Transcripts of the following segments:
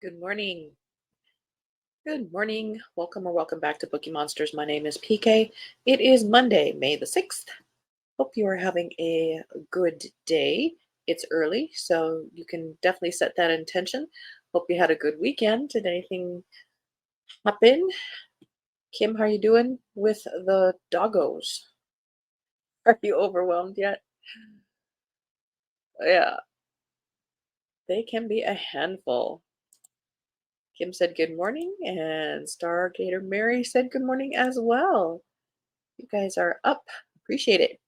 Good morning. Good morning. Welcome or welcome back to Bookeemonsters. My name is PK. It is Monday, May the 6th. Hope you are having a good day. It's early, so you can definitely set that intention. Hope you had a good weekend. Did anything happen? Kim, how are you doing with the doggos? Are you overwhelmed yet? Yeah, they can be a handful. Kim said good morning, and Stargator Mary said good morning as well. You guys are up. Appreciate it.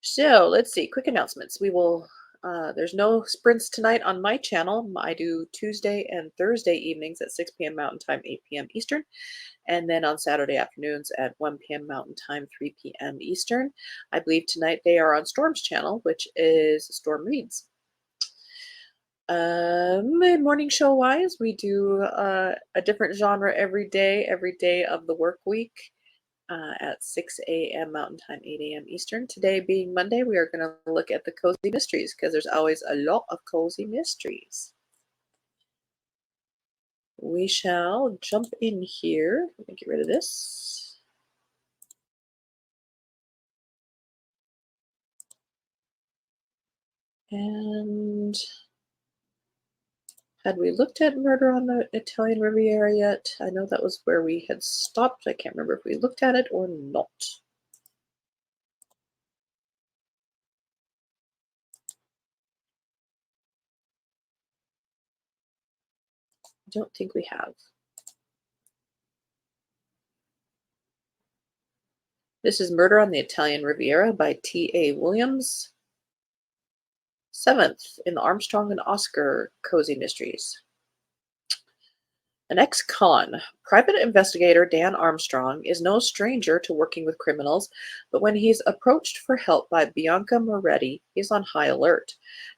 So let's see, quick announcements. There's no sprints tonight on my channel. I do Tuesday and Thursday evenings at 6 p.m. Mountain Time, 8 p.m. Eastern, and then on Saturday afternoons at 1 p.m. Mountain Time, 3 p.m. Eastern. I believe tonight they are on Storm's channel, which is Storm Reads. Morning show wise, we do a different genre every day of the work week. At 6 a.m. Mountain Time, 8 a.m. Eastern. Today being Monday, we are going to look at the cozy mysteries because there's always a lot of cozy mysteries. We shall jump in here. Let me get rid of this. And had we looked at Murder on the Italian Riviera yet? I know that was where we had stopped. I can't remember if we looked at it or not. I don't think we have. This is Murder on the Italian Riviera by T.A. Williams. 7th in the Armstrong and Oscar Cozy Mysteries. An ex-con, private investigator Dan Armstrong is no stranger to working with criminals, but when he's approached for help by Bianca Moretti, he's on high alert.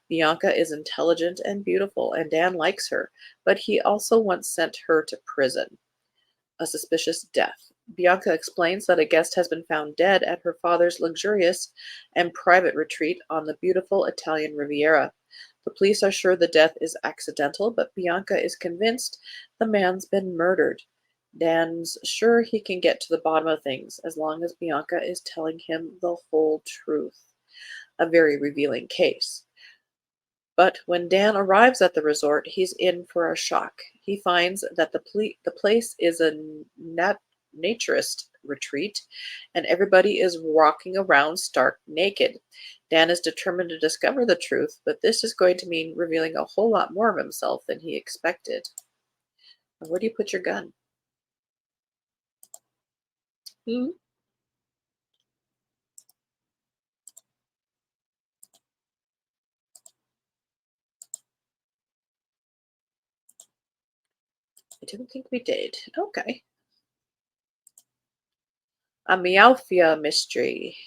Bianca is intelligent and beautiful, and Dan likes her, but he also once sent her to prison. A suspicious death. Bianca explains that a guest has been found dead at her father's luxurious and private retreat on the beautiful Italian Riviera. The police are sure the death is accidental, but Bianca is convinced the man's been murdered. Dan's sure he can get to the bottom of things as long as Bianca is telling him the whole truth. A very revealing case. But when Dan arrives at the resort, he's in for a shock. He finds that the place is a naturist retreat, and everybody is walking around stark naked. Dan is determined to discover the truth, but this is going to mean revealing a whole lot more of himself than he expected. Where do you put your gun? Hmm? I don't think we did. Okay. A Meowfia mystery.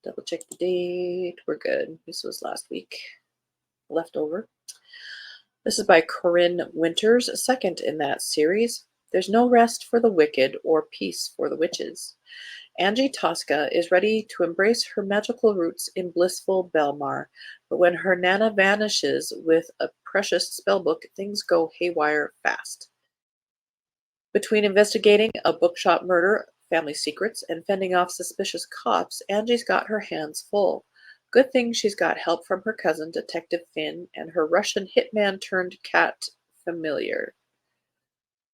Double check the date. We're good. This was last week. Leftover. This is by Corinne Winters, second in that series. There's no rest for the wicked or peace for the witches. Angie Tosca is ready to embrace her magical roots in blissful Belmar, but when her Nana vanishes with a precious spellbook, things go haywire fast. Between investigating a bookshop murder, family secrets, and fending off suspicious cops, Angie's got her hands full. Good thing she's got help from her cousin, Detective Finn, and her Russian hitman turned cat familiar.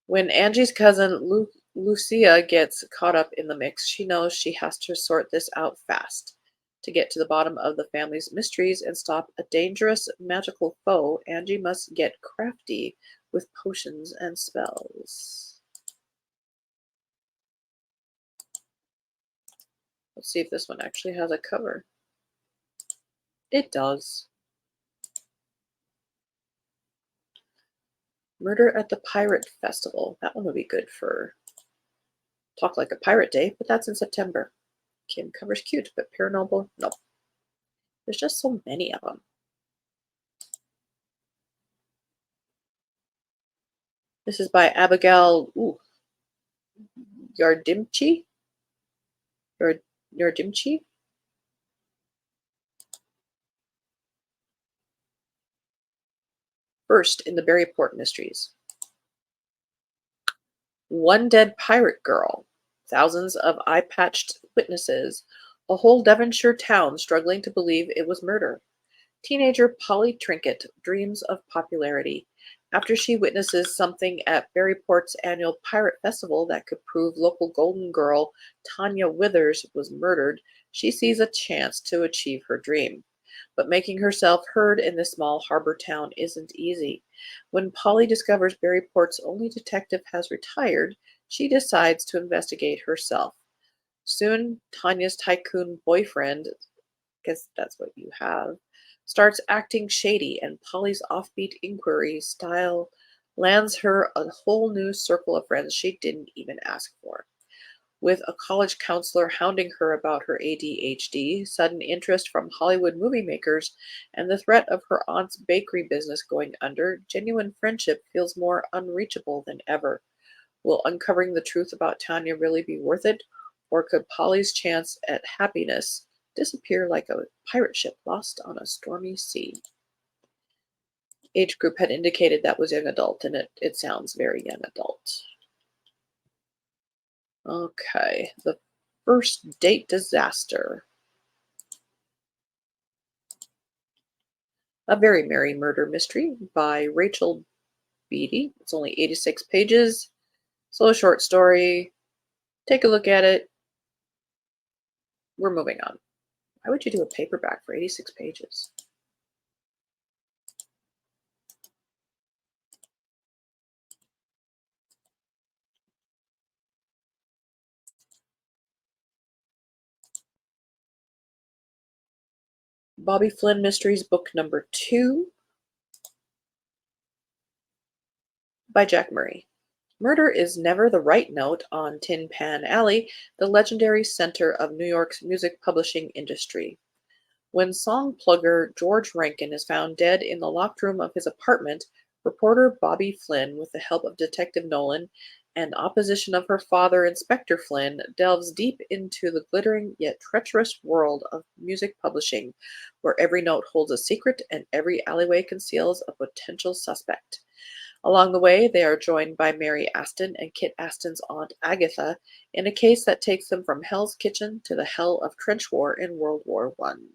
When Angie's cousin Lucia gets caught up in the mix, she knows she has to sort this out fast. To get to the bottom of the family's mysteries and stop a dangerous magical foe, Angie must get crafty with potions and spells. Let's see if this one actually has a cover. It does. Murder at the Pirate Festival. That one would be good for Talk Like a Pirate Day, but that's in September. Kim covers cute, but paranormal, no. There's just so many of them. This is by Abigail Yardimchi. Yardimchi. First in the Berryport mysteries. One dead pirate girl, thousands of eye patched witnesses, a whole Devonshire town struggling to believe it was murder. Teenager Polly Trinket dreams of popularity. After she witnesses something at Berryport's annual pirate festival that could prove local golden girl Tanya Withers was murdered, she sees a chance to achieve her dream. But making herself heard in this small harbor town isn't easy. When Polly discovers Berryport's only detective has retired, she decides to investigate herself. Soon, Tanya's tycoon boyfriend, guess that's what you have, starts acting shady, and Polly's offbeat inquiry style lands her a whole new circle of friends she didn't even ask for. With a college counselor hounding her about her ADHD, sudden interest from Hollywood movie makers, and the threat of her aunt's bakery business going under, genuine friendship feels more unreachable than ever. Will uncovering the truth about Tanya really be worth it? Or could Polly's chance at happiness disappear like a pirate ship lost on a stormy sea? Age group had indicated that was young adult, and it sounds very young adult. Okay, the first date disaster. A Very Merry Murder Mystery by Rachel Beatty. It's only 86 pages. So a short story. Take a look at it. We're moving on. Why would you do a paperback for 86 pages? Bobby Flynn Mysteries, book number 2 by Jack Murray. Murder is never the right note on Tin Pan Alley, the legendary center of New York's music publishing industry. When song plugger George Rankin is found dead in the locked room of his apartment, reporter Bobby Flynn, with the help of Detective Nolan and opposition of her father, Inspector Flynn, delves deep into the glittering yet treacherous world of music publishing, where every note holds a secret and every alleyway conceals a potential suspect. Along the way, they are joined by Mary Aston and Kit Aston's aunt Agatha in a case that takes them from Hell's Kitchen to the hell of trench war in World War One.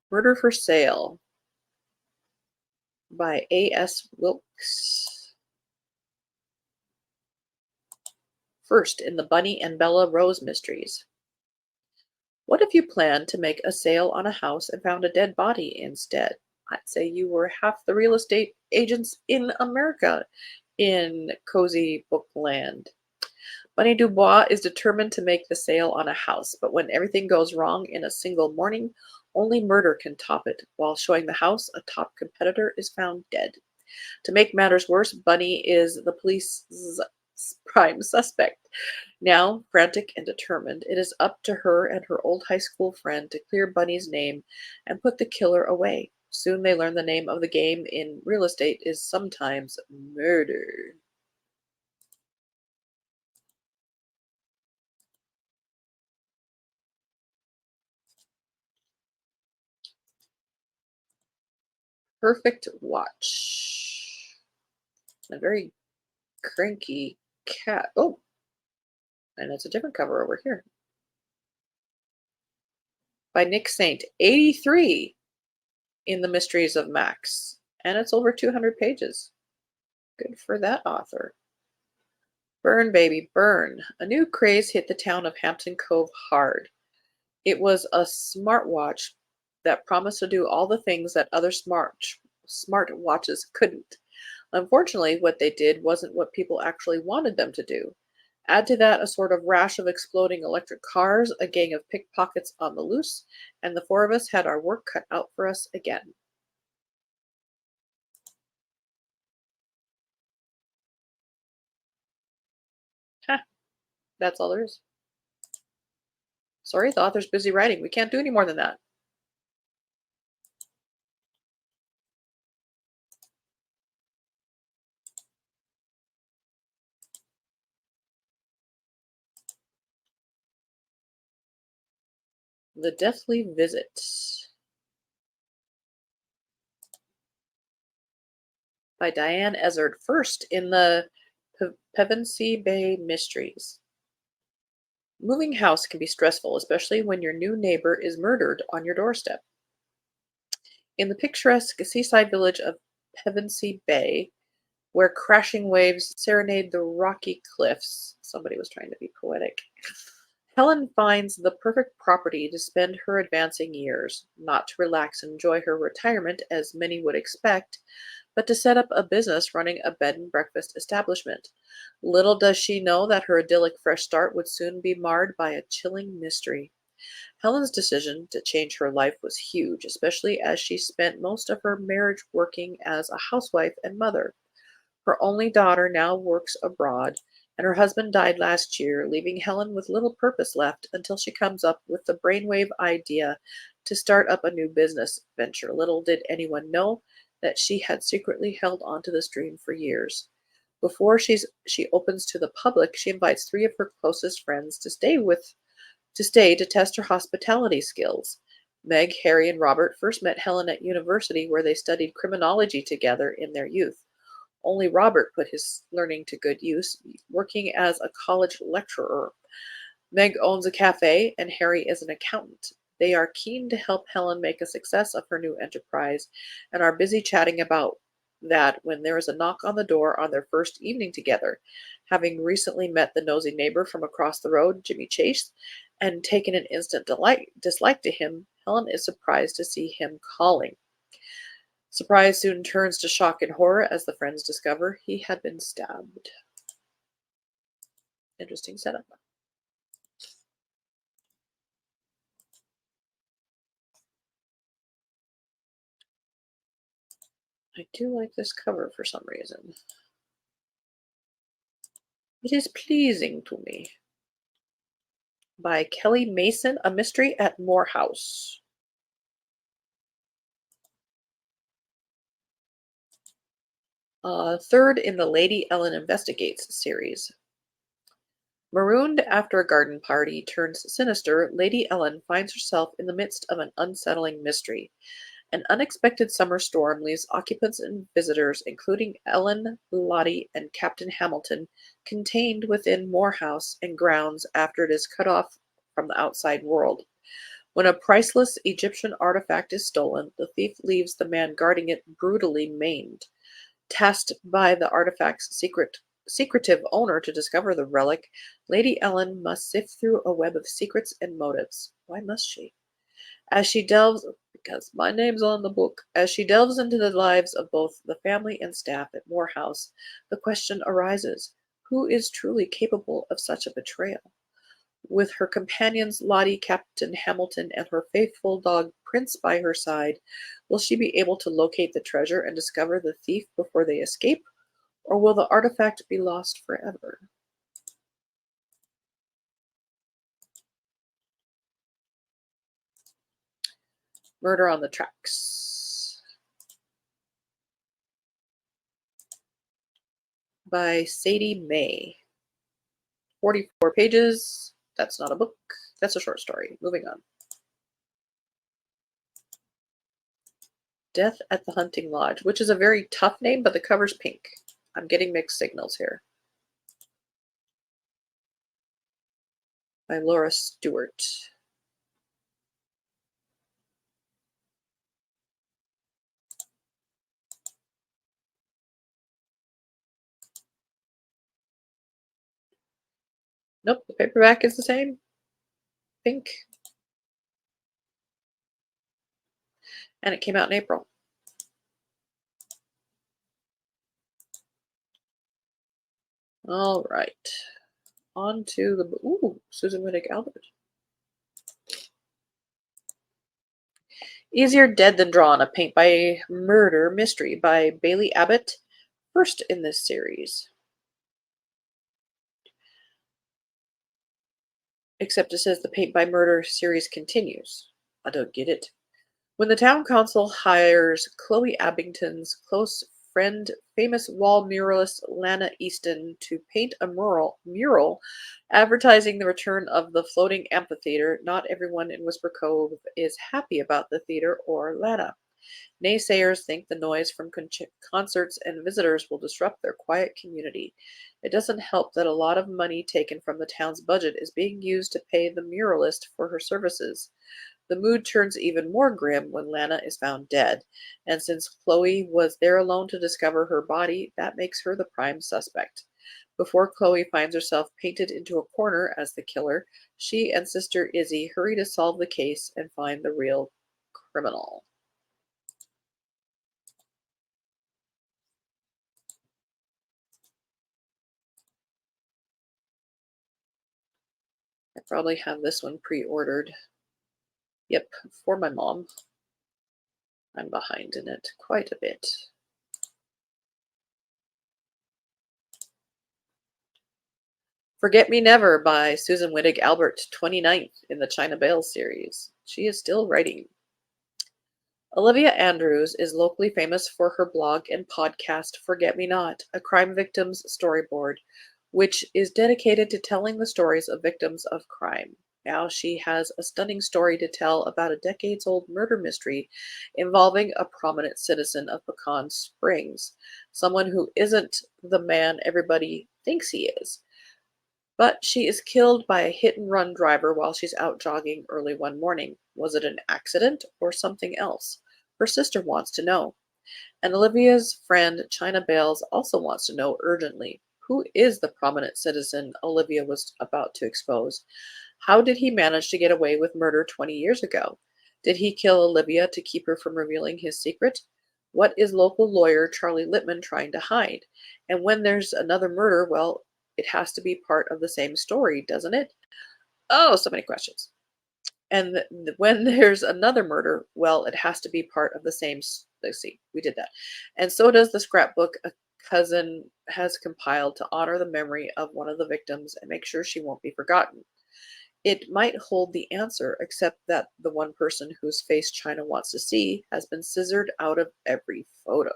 Murder for Sale by A.S. Wilkes. First in the Bunny and Bella Rose mysteries. What if you planned to make a sale on a house and found a dead body instead? I'd say you were half the real estate agents in America in cozy book land. Bunny Dubois is determined to make the sale on a house, but when everything goes wrong in a single morning, only murder can top it. While showing the house, a top competitor is found dead. To make matters worse, Bunny is the police's prime suspect. Now, frantic and determined, it is up to her and her old high school friend to clear Bunny's name and put the killer away. Soon they learn the name of the game in real estate is sometimes murder. Perfect Watch. A very cranky cat. Oh, and it's a different cover over here. By Nick Saint. 83 in the Mysteries of Max. And it's over 200 pages. Good for that author. Burn, baby, burn. A new craze hit the town of Hampton Cove hard. It was a smartwatch that promised to do all the things that other smart watches couldn't. Unfortunately, what they did wasn't what people actually wanted them to do. Add to that a sort of rash of exploding electric cars, a gang of pickpockets on the loose, and the four of us had our work cut out for us again. Ha, that's all there is. Sorry, the author's busy writing. We can't do any more than that. The Deathly Visit by Diane Ezzard, first in the Pevensey Bay Mysteries. Moving house can be stressful, especially when your new neighbor is murdered on your doorstep. In the picturesque seaside village of Pevensey Bay, where crashing waves serenade the rocky cliffs, somebody was trying to be poetic, Helen finds the perfect property to spend her advancing years, not to relax and enjoy her retirement as many would expect, but to set up a business running a bed and breakfast establishment. Little does she know that her idyllic fresh start would soon be marred by a chilling mystery. Helen's decision to change her life was huge, especially as she spent most of her marriage working as a housewife and mother. Her only daughter now works abroad, and her husband died last year, leaving Helen with little purpose left until she comes up with the brainwave idea to start up a new business venture. Little did anyone know that she had secretly held onto this dream for years. Before she opens to the public, she invites three of her closest friends to test her hospitality skills. Meg, Harry, and Robert first met Helen at university where they studied criminology together in their youth. Only Robert put his learning to good use, working as a college lecturer. Meg owns a cafe, and Harry is an accountant. They are keen to help Helen make a success of her new enterprise and are busy chatting about that when there is a knock on the door on their first evening together. Having recently met the nosy neighbor from across the road, Jimmy Chase, and taken an instant dislike to him, Helen is surprised to see him calling. Surprise soon turns to shock and horror as the friends discover he had been stabbed. Interesting setup. I do like this cover for some reason. It is pleasing to me. By Kelly Mason, A Mystery at Moore House. Third in the Lady Ellen Investigates series. Marooned after a garden party turns sinister, Lady Ellen finds herself in the midst of an unsettling mystery. An unexpected summer storm leaves occupants and visitors, including Ellen, Lottie, and Captain Hamilton, contained within Moore House and grounds after it is cut off from the outside world. When a priceless Egyptian artifact is stolen, the thief leaves the man guarding it brutally maimed. Tasked by the artifact's secretive owner to discover the relic, Lady Ellen must sift through a web of secrets and motives. Why must she? As she delves, because my name's on the book, as she delves into the lives of both the family and staff at Moore House, the question arises, who is truly capable of such a betrayal? With her companions Lottie, Captain Hamilton, and her faithful dog Prince by her side, will she be able to locate the treasure and discover the thief before they escape? Or will the artifact be lost forever? Murder on the Tracks by Sadie May. 44 pages. That's not a book. That's a short story. Moving on. Death at the Hunting Lodge, which is a very tough name, but the cover's pink. I'm getting mixed signals here. By Laura Stewart. Nope, the paperback is the same. Pink. And it came out in April. All right. On to the Susan Winick Albert. Easier Dead Than Drawn, a paint by murder mystery by Bailey Abbott, first in this series. Except it says the paint by murder series continues. I don't get it. When the town council hires Chloe Abington's close friend, famous wall muralist Lana Easton, to paint a mural advertising the return of the floating amphitheater. Not everyone in Whisper Cove is happy about the theater or Lana. Naysayers think the noise from concerts and visitors will disrupt their quiet community. It doesn't help that a lot of money taken from the town's budget is being used to pay the muralist for her services. The mood turns even more grim when Lana is found dead, and since Chloe was there alone to discover her body, that makes her the prime suspect. Before Chloe finds herself painted into a corner as the killer, she and sister Izzy hurry to solve the case and find the real criminal. I probably have this one pre-ordered. Yep, for my mom. I'm behind in it quite a bit. Forget Me Never by Susan Wittig Albert, 29th in the China Bale series. She is still writing. Olivia Andrews is locally famous for her blog and podcast Forget Me Not, a crime victims storyboard, which is dedicated to telling the stories of victims of crime. Now she has a stunning story to tell about a decades-old murder mystery involving a prominent citizen of Pecan Springs, someone who isn't the man everybody thinks he is. But she is killed by a hit-and-run driver while she's out jogging early one morning. Was it an accident or something else? Her sister wants to know. And Olivia's friend China Bales also wants to know urgently. Who is the prominent citizen Olivia was about to expose? How did he manage to get away with murder 20 years ago? Did he kill Olivia to keep her from revealing his secret? What is local lawyer Charlie Littman trying to hide? And when there's another murder, well, it has to be part of the same story, doesn't it? Oh, so many questions. And when there's another murder, well, it has to be part of the same. Let's see, we did that. And so does the scrapbook a cousin has compiled to honor the memory of one of the victims and make sure she won't be forgotten. It might hold the answer, except that the one person whose face China wants to see has been scissored out of every photo.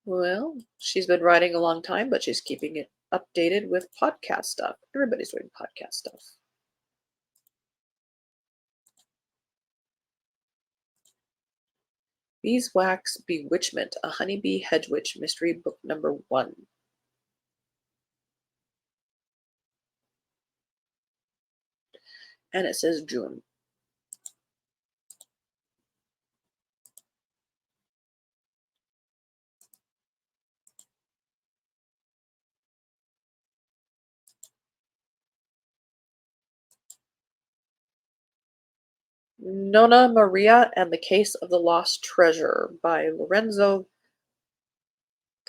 Well, she's been writing a long time, but she's keeping it updated with podcast stuff. Everybody's doing podcast stuff. Beeswax Bewitchment, a Honeybee Hedge Witch Mystery Book Number 1. And it says June. Nonna Maria and the Case of the Lost Treasure by Lorenzo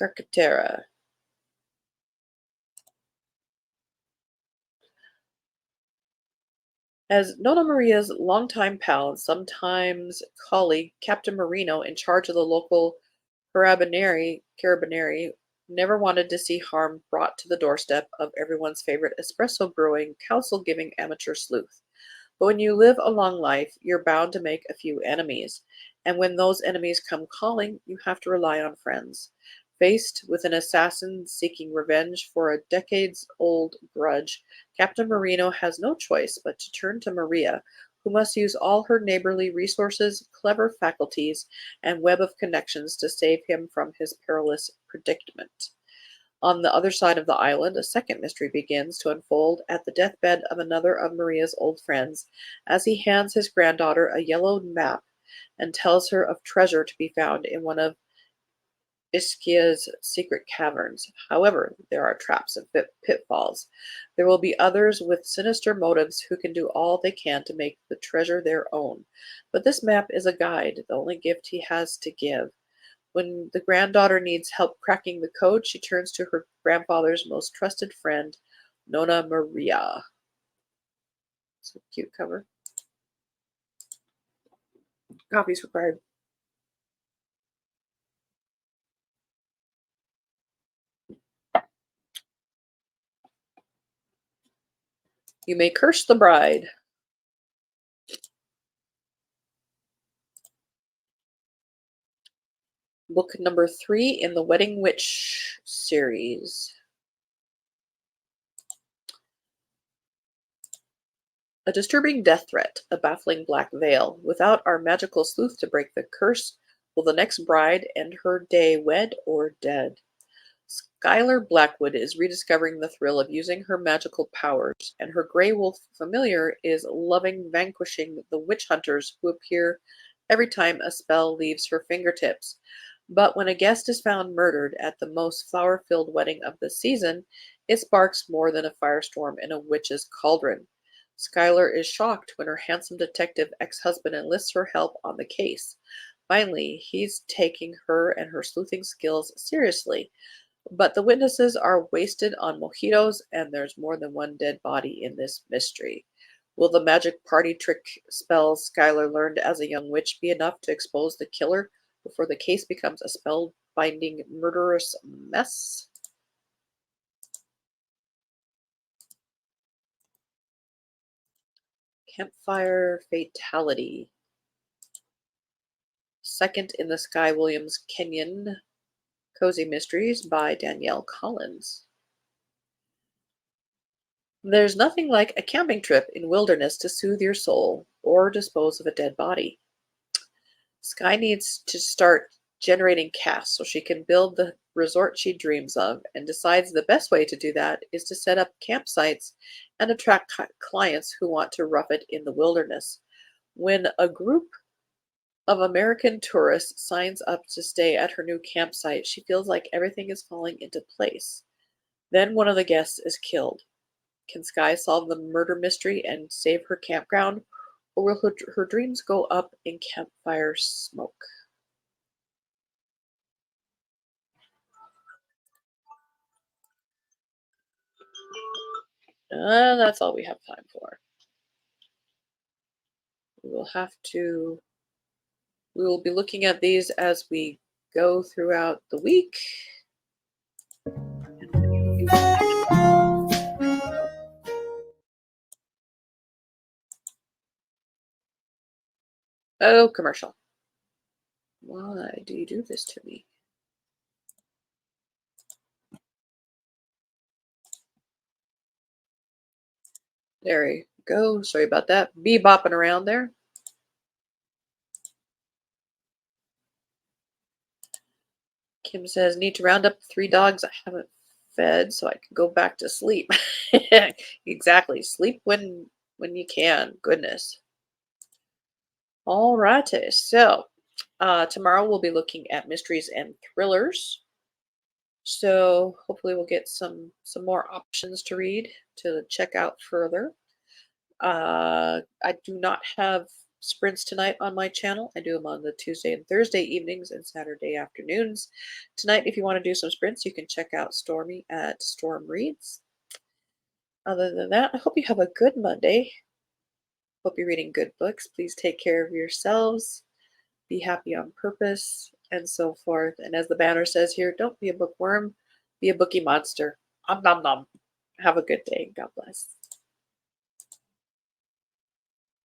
Carcaterra. As Nonna Maria's longtime pal and sometimes colleague, Captain Marino, in charge of the local carabinieri, never wanted to see harm brought to the doorstep of everyone's favorite espresso brewing, counsel-giving amateur sleuth. But when you live a long life, you're bound to make a few enemies, and when those enemies come calling, you have to rely on friends. Faced with an assassin seeking revenge for a decades-old grudge, Captain Marino has no choice but to turn to Maria, who must use all her neighborly resources, clever faculties, and web of connections to save him from his perilous predicament. On the other side of the island, a second mystery begins to unfold at the deathbed of another of Maria's old friends, as he hands his granddaughter a yellowed map and tells her of treasure to be found in one of Ischkia's secret caverns. However, there are traps and pitfalls. There will be others with sinister motives who can do all they can to make the treasure their own. But this map is a guide, the only gift he has to give. When the granddaughter needs help cracking the code, she turns to her grandfather's most trusted friend, Nonna Maria. It's a cute cover. Copies required. You may curse the bride. Book number 3 in the Wedding Witch series. A disturbing death threat, a baffling black veil. Without our magical sleuth to break the curse, will the next bride end her day wed or dead? Skylar Blackwood is rediscovering the thrill of using her magical powers, and her Grey Wolf familiar is loving vanquishing the witch hunters who appear every time a spell leaves her fingertips. But when a guest is found murdered at the most flower-filled wedding of the season, it sparks more than a firestorm in a witch's cauldron. Skylar is shocked when her handsome detective ex-husband enlists her help on the case. Finally, he's taking her and her sleuthing skills seriously. But the witnesses are wasted on mojitos, and there's more than one dead body in this mystery. Will the magic party trick spells Skylar learned as a young witch be enough to expose the killer before the case becomes a spell-binding, murderous mess? Campfire Fatality. Second in the Sky Williams Kenyon Cozy Mysteries by Danielle Collins. There's nothing like a camping trip in wilderness to soothe your soul or dispose of a dead body. Sky needs to start generating cash so she can build the resort she dreams of, and decides the best way to do that is to set up campsites and attract clients who want to rough it in the wilderness. When a group of American tourists signs up to stay at her new campsite, she feels like everything is falling into place. Then one of the guests is killed. Can Sky solve the murder mystery and save her campground, or will her dreams go up in campfire smoke? That's all we have time for. We will have to, we will be looking at these as we go throughout the week. Oh, commercial. Why do you do this to me? There we go. Sorry about that. Bopping around there. Kim says, need to round up 3 dogs I haven't fed so I can go back to sleep. Exactly. Sleep when you can. Goodness. All righty. So tomorrow we'll be looking at mysteries and thrillers. So hopefully we'll get some more options to read to check out further. I do not have sprints tonight on my channel. I do them on the Tuesday and Thursday evenings and Saturday afternoons. Tonight, if you want to do some sprints, you can check out Stormy at Storm Reads. Other than that, I hope you have a good Monday. Hope you're reading good books. Please take care of yourselves. Be happy on purpose, and so forth. And as the banner says here, don't be a bookworm, be a bookie monster. Om nom nom. Have a good day. God bless.